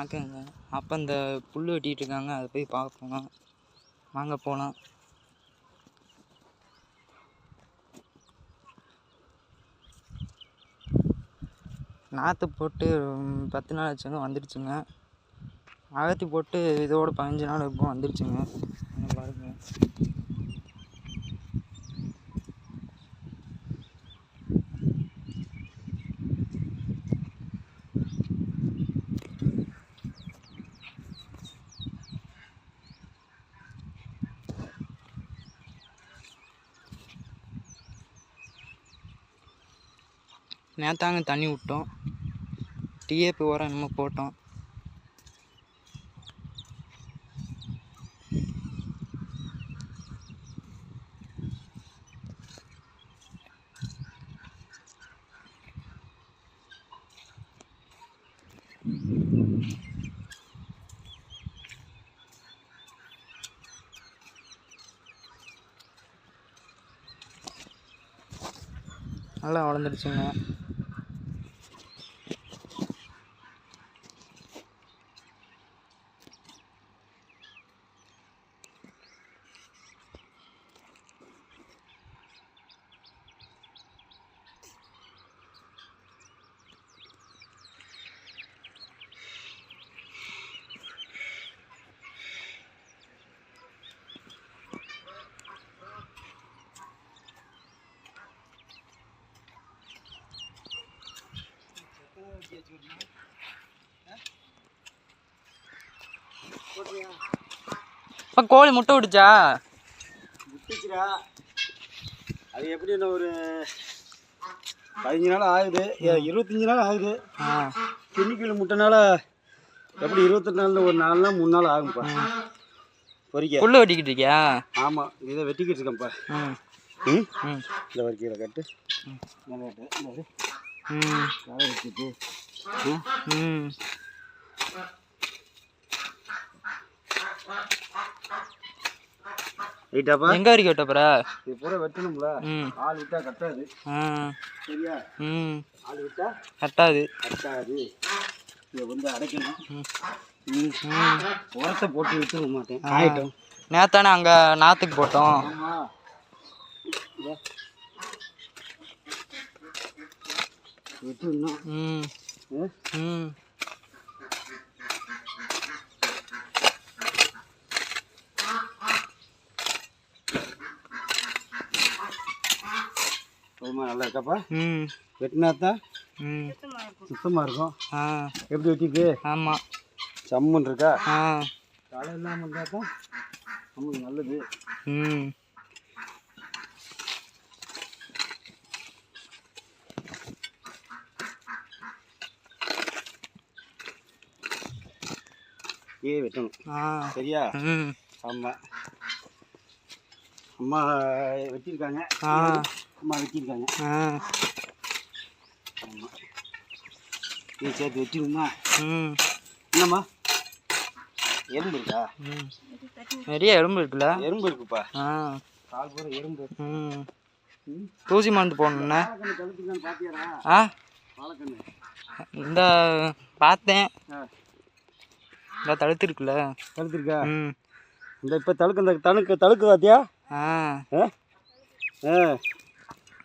வணக்கங்க. அப்போ இந்த புல் வெட்டிகிட்டு இருக்காங்க, அதை போய் பார்ப்போம். வாங்க போகலாம். நாற்று போட்டு 10 நாள் ஆச்சுங்க, வந்துடுச்சுங்க. அகத்தி போட்டு இதோட 15 நாள் இருக்கும், வந்துடுச்சுங்க. பாருங்க. நேத்தாங்க தண்ணி விட்டோம், டிஏபி உரம் என்னமோ போட்டோம். நல்லா வளர்ந்துடுச்சுங்க. இப்போ கோழி முட்டை விட்டுச்சா? விட்டுச்சுடா. அது எப்படி ஒரு 15 நாள் ஆகுது, 25 நாள் ஆகுது. கிண்ணிக்கிழ முட்டைனால எப்படி 28 நாள், ஒரு 4 நாள் 3 நாள் ஆகும்ப்பா பொறிக்க. புல்லு வெட்டிக்கிட்டு இருக்கியா? ஆமாம், இதை வெட்டிக்கிட்டு இருக்கேன்ப்பா. இந்த வரைக்கும் கட்டு வச்சுட்டு ரைட்டாப்பா. எங்க வரைக்கும் வெட்டப்பற? இது பூரா வெட்டணும்ல, ஆள் விட்டா கட்டாது. சரியா? ஆள் விட்டா கட்டாது. இதை வந்து அடைக்கணும். உரத்தை போட்டு விட்டு மாட்டேன், ஆயிட்டும். நேத்தானே அங்க நாத்துக்கு போட்டோம். வெட்டணும். நல்லா இருக்காப்பா. வெட்டினாத்தான் சுத்தமாக இருக்கும். எப்படி வெட்டிக்கு? ஆமாம், சம்முன்னு இருக்கா? களை இல்லாமல் இருந்தால் தான் நமக்கு நல்லது. வெட்டணும். சரியா? ஆமாம், அம்மா வெட்டியிருக்காங்க. அம்மா வெட்டியிருக்காங்க. ஆமாம், நீ சேர்த்து வெட்டிடுமா? என்னம்மா, எறும்பு இருக்கா? நிறைய எறும்பு இருக்குல்ல? எறும்பு இருக்குப்பா, கால் பூரா எறும்பு. தூசி மருந்து போடணுண்ணே. பார்த்தியாடா? வாழைக்கண்ணு இந்த பார்த்தேன், இந்த தழுத்து இருக்குல்ல? தழுத்துருக்கா? இந்த இப்போ தழுக்கு, இந்த தழுக்கு பார்த்தியா?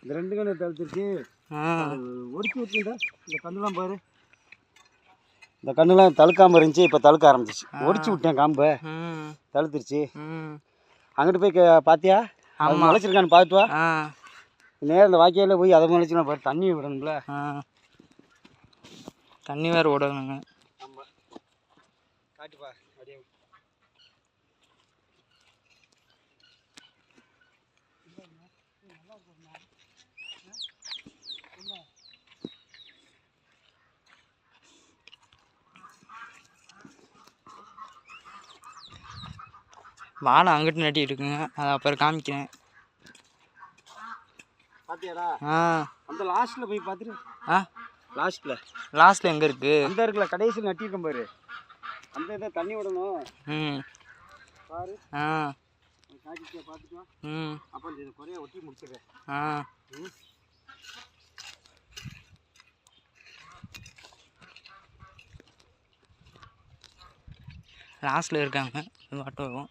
இந்த 2 கண்ணு தழுத்துருக்கு. ஒடிச்சு விட்டுடா. இந்த கண்ணுலாம் பாரு, இந்த கண்ணுலாம் தழுக்காமல் இருந்துச்சு, இப்போ தழுக்க ஆரம்பிச்சிச்சு. ஒடிச்சு விட்டேன் காம்பை, தழுத்துருச்சு. அங்கிட்டு போய் பார்த்தியா? முளைச்சிருக்கான்னு பார்த்துட்டு வா. நேரம் இந்த வாய்க்காலில் போய் அதை முளைச்சுனா பாரு. தண்ணி விடணும்ல, தண்ணி வேறு விடணுங்க. ஆமாம், காட்டுப்பா அப்படியே. வாழை அங்கிட்டு நட்டிட்டு இருக்குங்க, அதை அப்புறம் காமிக்கிறேன். பார்த்தியாடா? அந்த லாஸ்ட்டில் போய் பார்த்துட்டு. லாஸ்ட்டில் எங்கே இருக்குது? அந்த இருக்குல்ல, கடைசியில் நட்டிருக்கேன் பாரு. அந்த இதை தண்ணி விடணும் பாரு. காய்ச்சியா பார்த்துக்கலாம். அப்போ இந்த குறைய ஒட்டி முடிச்சிடுறேன். லாஸ்ட்டில் இருக்காங்க, ஆட்டோ வரும்.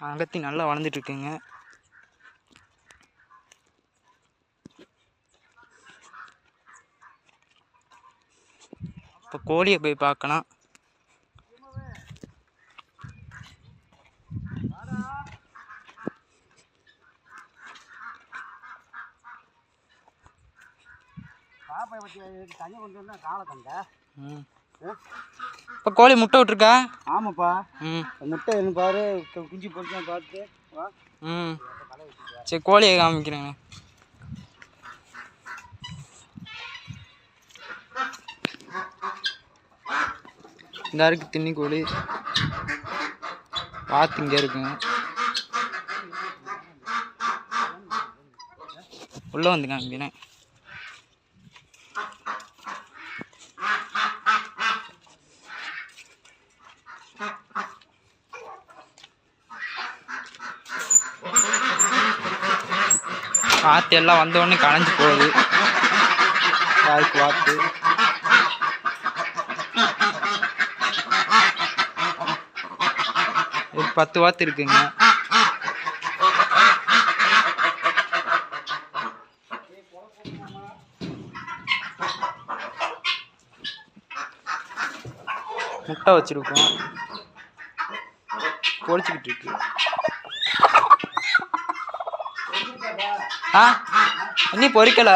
அகத்தி நல்லா வளர்ந்துட்டுருக்குங்க. இப்போ கோழியை போய் பார்க்கலாம். இப்போ கோழி முட்டை விட்டுருக்கா? ஆமாப்பா. முட்டை என்ன பாரு, குஞ்சு பொறிச்சா பார்த்து வா. சரி கோழியை காமிக்கிறேங்க. இந்த இருக்கு தின்னி கோழி, வாத்து இங்கே இருக்குங்க. உள்ளே வந்து காமிக்கிறேன். வாத்து எல்லாம் வந்தோடனே களைஞ்சு போகுது. யாருக்கு வாத்து? ஒரு 10 வாத்து இருக்குங்க. முட்டை வச்சிருக்கோம், பொரிச்சுக்கிட்டு இருக்கு. இன்னும் பொரிக்கல.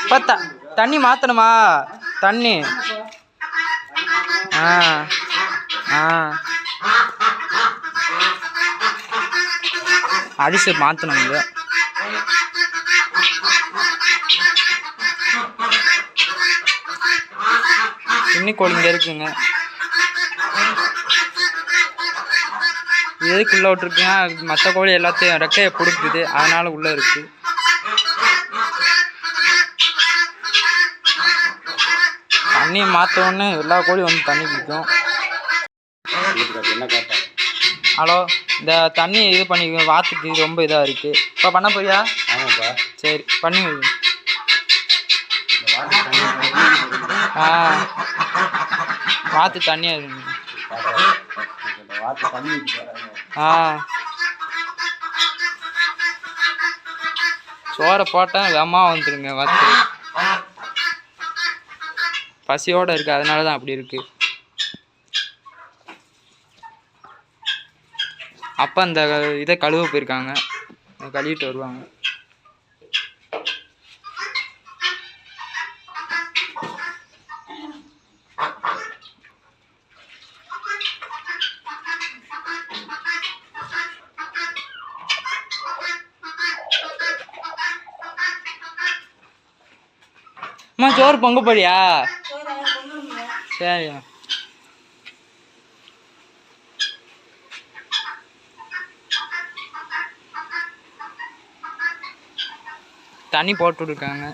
இப்போ தண்ணி மாற்றணுமா? தண்ணி அரிசி மாற்றணும். இங்கே இன்னி கோழி இங்கே இருக்குங்க. எதுக்குள்ளே விட்டுருக்குன்னா மற்ற கோழி எல்லாத்தையும் ரெக்கையை பிடிக்குது, அதனால் உள்ளே இருக்குது. தண்ணியை மாற்றோடனே எல்லா கோழியும் வந்து தண்ணி குடிக்கும். ஹலோ, இந்த தண்ணி இது பண்ணி வாத்துக்கு ரொம்ப இதாக இருக்குது. இப்போ பண்ண போறியா? ஆமாப்பா. சரி பண்ணி வை. வாத்து தண்ணியாக இருக்குங்க. சோறை போட்டால் வேகமாக வந்துடுங்க. வாத்து பசியோடு இருக்குது, அதனால தான் அப்படி இருக்குது. அப்போ அந்த இதை கழுவ போயிருக்காங்க, கழுவிட்டு வருவாங்க. அம்மா சோறு பொங்க போறியா? சரி. தண்ணி போட்டுருக்காங்க,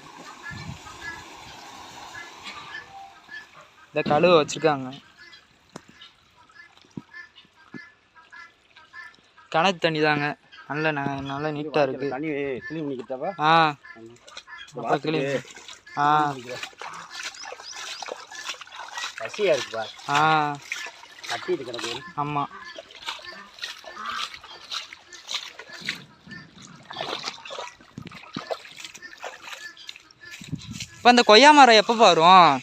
இந்த கழுவ வச்சிருக்காங்க. கிணத்து தண்ணி தாங்க, நல்ல நீட்டாக இருக்குது. தண்ணி கிளீன் பண்ணிக்கிட்டாவா? அப்போ கிளீன். பசியாக இருக்குப்பா. கட்டிட்டு கிடக்கு. ஆமாம். இப்போ அந்த கொய்யா மரம் எப்போ வரும்?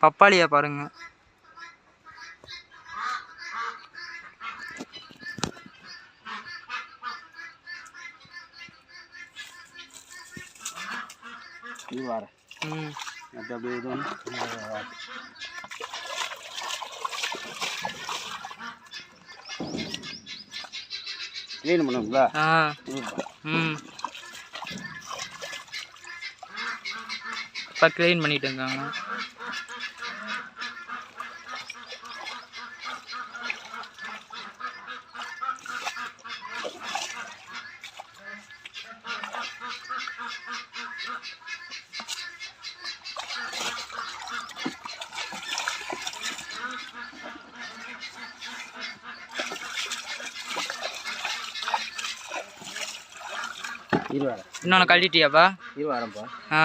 பப்பாளியா பாருங்க. இது வார அப்படியே இது வந்து க்ளீன் பண்ணுங்களா? ம். இப்போ க்ளீன் பண்ணிட்டு இருக்காங்க. இன்னொன்று கழட்டிட்டியாப்பா? வரேன்ப்பா. ஆ.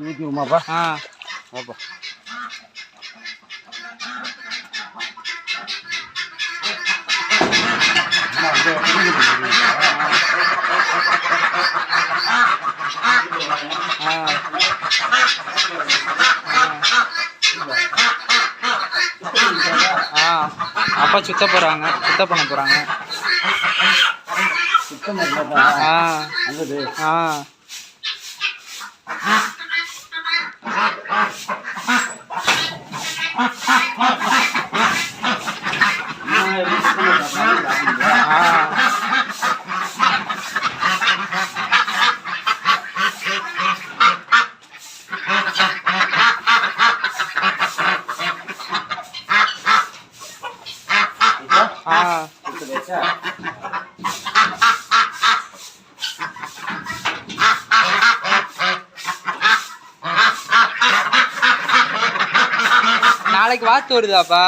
ஊற்றிடுமாப்பா? ஆப்பா. அப்பா சுத்த போகிறாங்க, சுத்தம் பண்ண போகிறாங்க. சுத்தம் பண்ணா அங்கது. நாளைக்கு வாத்து வருதாப்பா?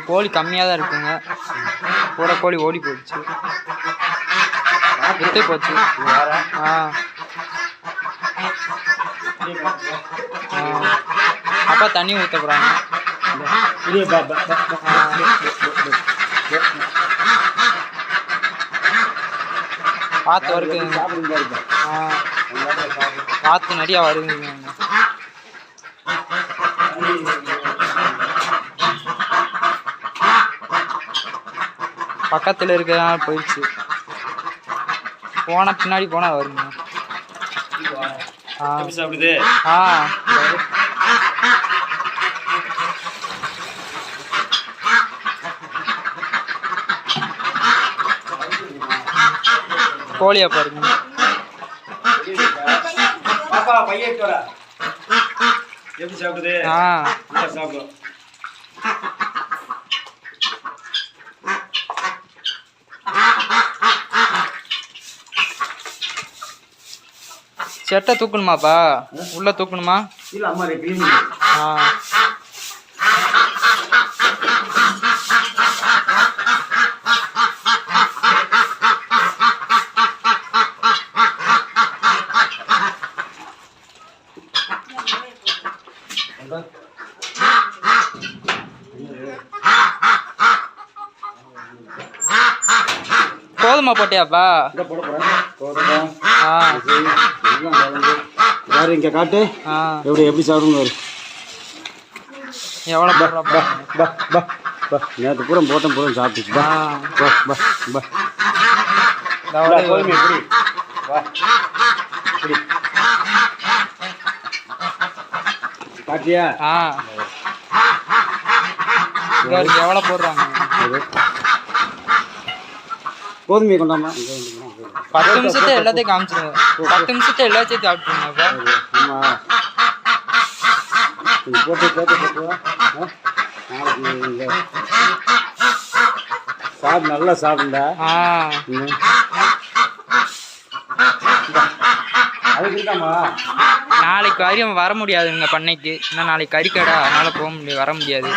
கோழி கம்மியாக தான் இருக்குங்க. கூட கோழி ஓடி போயிடுச்சு, விட்டு போச்சு. அப்பா தண்ணி ஊற்ற போகிறாங்க. வாத்து வருதுங்க. வாத்து நிறையா வருதுங்க. பக்கத்தில் இருக்கிறதுனால போயிடுச்சு. போன பின்னாடி போனால் வருங்க. சாப்பிடுது. கோழியா பாருங்க. எப்படி சாப்பிடுது? சாப்பிடும். செட்டை தூக்கணுமாப்பா? உள்ள தூக்கணுமா? இல்ல அம்மா கிளீன். கோதுமை போட்டியாப்பா? இங்க காட்டு. எப்படி சாப்பிடணும்? எவ்வளோ நேற்று பூரா போட்டோம் பூரா சாப்பிட்டுச்சு. காட்டியா? எவ்வளோ போடுறாங்க? கோதுமையை கொண்டாமா? 10 நிமிஷத்தை எல்லாத்தையும் காமிச்சிருங்க. 10 நிமிஷத்தை எல்லாத்தையும் சாப்பிட்டுருங்கப்பா. சாப்பிடு, நல்லா சாப்பிடுண்டா. நாளைக்கு வரையும் வர முடியாதுங்க பண்ணைக்கு. இன்னும் நாளைக்கு கறிக்கடை, அதனால போக முடியாது, வர முடியாது.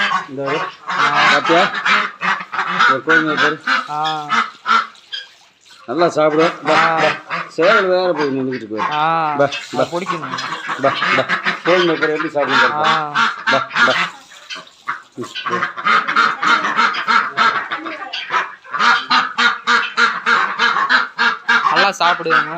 நல்லா சாப்பிடும். சேவல் வேற போய் நின்றுட்டு போய் பிடிக்கணும். கோதுமை எப்படி சாப்பிடுங்க? சாப்பிடுவேங்க.